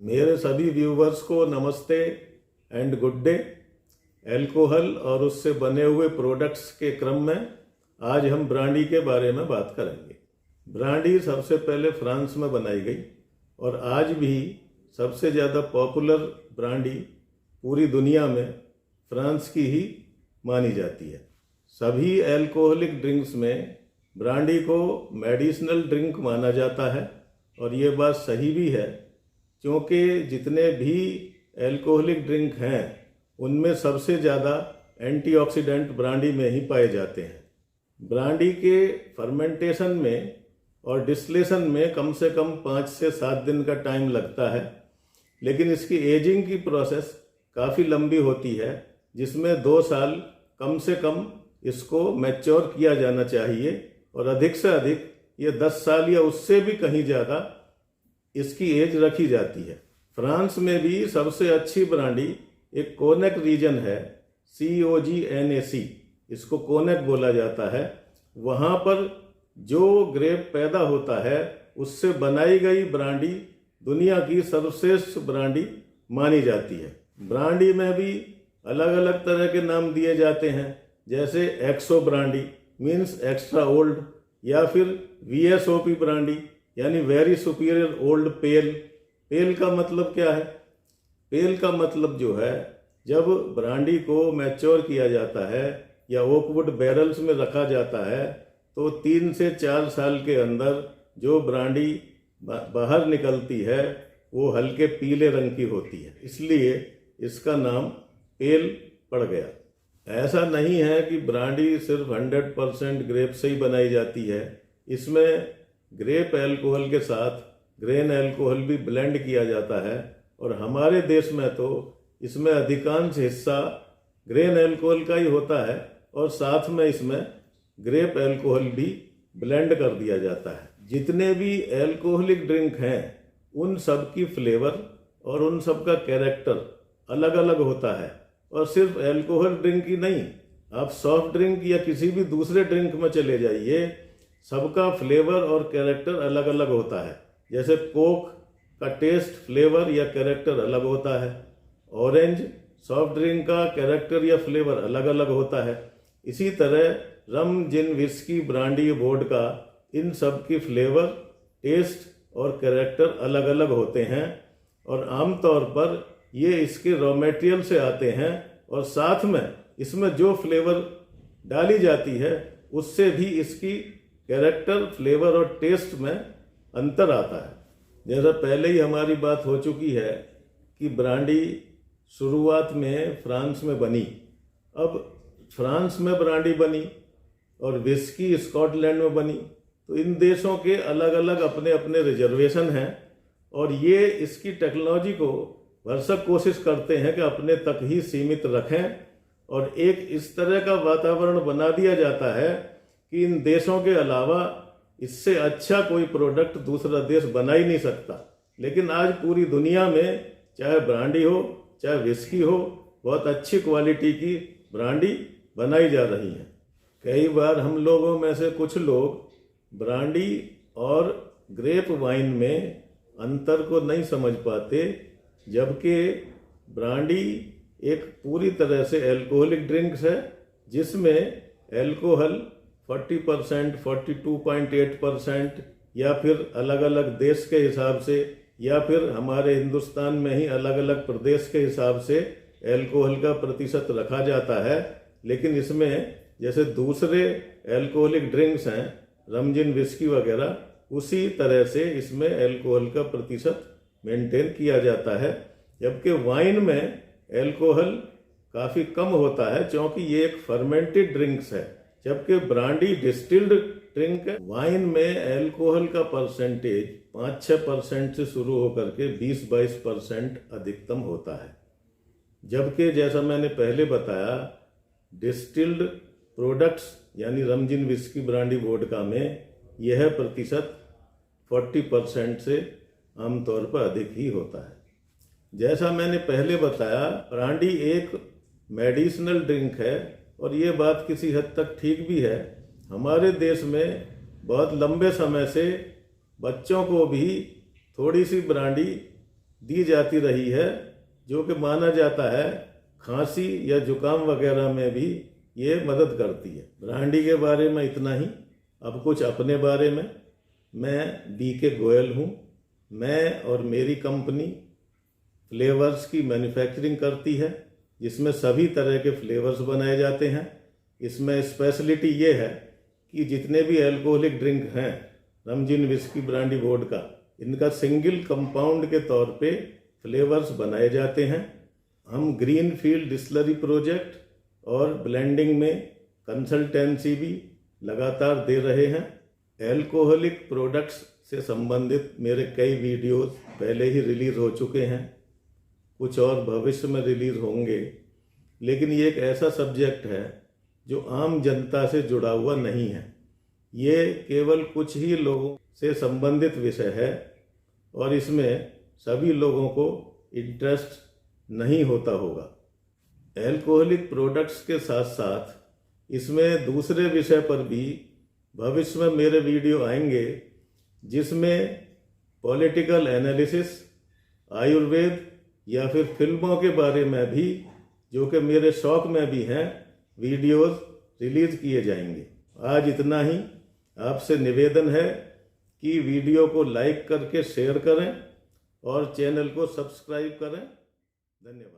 मेरे सभी व्यूवर्स को नमस्ते एंड गुड डे। अल्कोहल और उससे बने हुए प्रोडक्ट्स के क्रम में आज हम ब्रांडी के बारे में बात करेंगे। ब्रांडी सबसे पहले फ्रांस में बनाई गई और आज भी सबसे ज़्यादा पॉपुलर ब्रांडी पूरी दुनिया में फ्रांस की ही मानी जाती है। सभी अल्कोहलिक ड्रिंक्स में ब्रांडी को मेडिसिनल ड्रिंक माना जाता है और ये बात सही भी है, क्योंकि जितने भी अल्कोहलिक ड्रिंक हैं उनमें सबसे ज़्यादा एंटीऑक्सीडेंट ब्रांडी में ही पाए जाते हैं। ब्रांडी के फर्मेंटेशन में और डिस्टिलेशन में कम से कम 5 से 7 दिन का टाइम लगता है, लेकिन इसकी एजिंग की प्रोसेस काफ़ी लंबी होती है, जिसमें 2 साल कम से कम इसको मैच्योर किया जाना चाहिए और अधिक से अधिक ये 10 साल या उससे भी कहीं ज़्यादा इसकी एज रखी जाती है। फ्रांस में भी सबसे अच्छी ब्रांडी एक कोनेक रीजन है, COGNAC, इसको कोनेक बोला जाता है। वहाँ पर जो ग्रेप पैदा होता है उससे बनाई गई ब्रांडी दुनिया की सर्वश्रेष्ठ ब्रांडी मानी जाती है। ब्रांडी में भी अलग अलग तरह के नाम दिए जाते हैं, जैसे एक्सो ब्रांडी मीन्स एक्स्ट्रा ओल्ड, या फिर VSOP ब्रांडी यानी वेरी सुपीरियर ओल्ड पेल। पेल का मतलब क्या है? पेल का मतलब जो है, जब ब्रांडी को मैच्योर किया जाता है या ओकवुड बैरल्स में रखा जाता है तो 3 से 4 साल के अंदर जो ब्रांडी बाहर निकलती है वो हल्के पीले रंग की होती है, इसलिए इसका नाम पेल पड़ गया। ऐसा नहीं है कि ब्रांडी सिर्फ 100% ग्रेप से ही बनाई जाती है। इसमें ग्रेप अल्कोहल के साथ ग्रेन अल्कोहल भी ब्लेंड किया जाता है और हमारे देश में तो इसमें अधिकांश हिस्सा ग्रेन अल्कोहल का ही होता है और साथ में इसमें ग्रेप अल्कोहल भी ब्लेंड कर दिया जाता है। जितने भी अल्कोहलिक ड्रिंक हैं उन सब की फ्लेवर और उन सब का कैरेक्टर अलग अलग होता है, और सिर्फ अल्कोहल ड्रिंक ही नहीं, आप सॉफ्ट ड्रिंक या किसी भी दूसरे ड्रिंक में चले जाइए, सबका फ्लेवर और कैरेक्टर अलग अलग होता है। जैसे कोक का टेस्ट, फ्लेवर या कैरेक्टर अलग होता है, ऑरेंज सॉफ्ट ड्रिंक का कैरेक्टर या फ्लेवर अलग अलग होता है। इसी तरह रम, जिन, विस्की, ब्रांडी, वोडका, इन सब की फ्लेवर, टेस्ट और कैरेक्टर अलग अलग होते हैं और आमतौर पर ये इसके रॉ मटेरियल से आते हैं और साथ में इसमें जो फ्लेवर डाली जाती है उससे भी इसकी कैरेक्टर, फ्लेवर और टेस्ट में अंतर आता है। जैसा पहले ही हमारी बात हो चुकी है कि ब्रांडी शुरुआत में फ्रांस में बनी, अब फ्रांस में ब्रांडी बनी और विस्की स्कॉटलैंड में बनी, तो इन देशों के अलग अलग अपने अपने रिजर्वेशन हैं और ये इसकी टेक्नोलॉजी को भरसक कोशिश करते हैं कि अपने तक ही सीमित रखें, और एक इस तरह का वातावरण बना दिया जाता है कि इन देशों के अलावा इससे अच्छा कोई प्रोडक्ट दूसरा देश बना ही नहीं सकता। लेकिन आज पूरी दुनिया में चाहे ब्रांडी हो चाहे विस्की हो, बहुत अच्छी क्वालिटी की ब्रांडी बनाई जा रही है। कई बार हम लोगों में से कुछ लोग ब्रांडी और ग्रेप वाइन में अंतर को नहीं समझ पाते, जबकि ब्रांडी एक पूरी तरह से अल्कोहलिक ड्रिंक्स है जिसमें अल्कोहल 40%, 42.8% या फिर अलग अलग देश के हिसाब से या फिर हमारे हिंदुस्तान में ही अलग अलग प्रदेश के हिसाब से अल्कोहल का प्रतिशत रखा जाता है। लेकिन इसमें जैसे दूसरे अल्कोहलिक ड्रिंक्स हैं, रम, जिन, विस्की वगैरह, उसी तरह से इसमें अल्कोहल का प्रतिशत मेंटेन किया जाता है। जबकि वाइन में अल्कोहल काफ़ी कम होता है क्योंकि ये एक फर्मेंटेड ड्रिंक्स है, जबकि ब्रांडी डिस्टिल्ड ड्रिंक है। वाइन में अल्कोहल का परसेंटेज 5-6% से शुरू होकर के 20-22% अधिकतम होता है, जबकि जैसा मैंने पहले बताया डिस्टिल्ड प्रोडक्ट्स यानी रम, जिन, विस्की, ब्रांडी, वोडका में यह प्रतिशत 40% से आमतौर पर अधिक ही होता है। जैसा मैंने पहले बताया, ब्रांडी एक मेडिसिनल ड्रिंक है और ये बात किसी हद तक ठीक भी है। हमारे देश में बहुत लंबे समय से बच्चों को भी थोड़ी सी ब्रांडी दी जाती रही है, जो कि माना जाता है खांसी या जुकाम वगैरह में भी ये मदद करती है। ब्रांडी के बारे में इतना ही। अब कुछ अपने बारे में। मैं BK गोयल हूँ। मैं और मेरी कंपनी फ्लेवर्स की मैन्युफैक्चरिंग करती है, जिसमें सभी तरह के फ्लेवर्स बनाए जाते हैं। इसमें स्पेशलिटी ये है कि जितने भी अल्कोहलिक ड्रिंक हैं, रम, जिन, विस्की, ब्रांडी, वोडका, इनका सिंगल कंपाउंड के तौर पे फ्लेवर्स बनाए जाते हैं। हम ग्रीन फील्ड डिस्टिलरी प्रोजेक्ट और ब्लेंडिंग में कंसल्टेंसी भी लगातार दे रहे हैं। अल्कोहलिक प्रोडक्ट्स से संबंधित मेरे कई वीडियोस पहले ही रिलीज हो चुके हैं, कुछ और भविष्य में रिलीज होंगे। लेकिन ये एक ऐसा सब्जेक्ट है जो आम जनता से जुड़ा हुआ नहीं है। ये केवल कुछ ही लोगों से संबंधित विषय है और इसमें सभी लोगों को इंटरेस्ट नहीं होता होगा। अल्कोहलिक प्रोडक्ट्स के साथ साथ इसमें दूसरे विषय पर भी भविष्य में मेरे वीडियो आएंगे, जिसमें पॉलिटिकल एनालिसिस, आयुर्वेद या फिर फिल्मों के बारे में भी, जो कि मेरे शौक में भी हैं, वीडियोस रिलीज किए जाएंगे। आज इतना ही। आपसे निवेदन है कि वीडियो को लाइक करके शेयर करें और चैनल को सब्सक्राइब करें। धन्यवाद।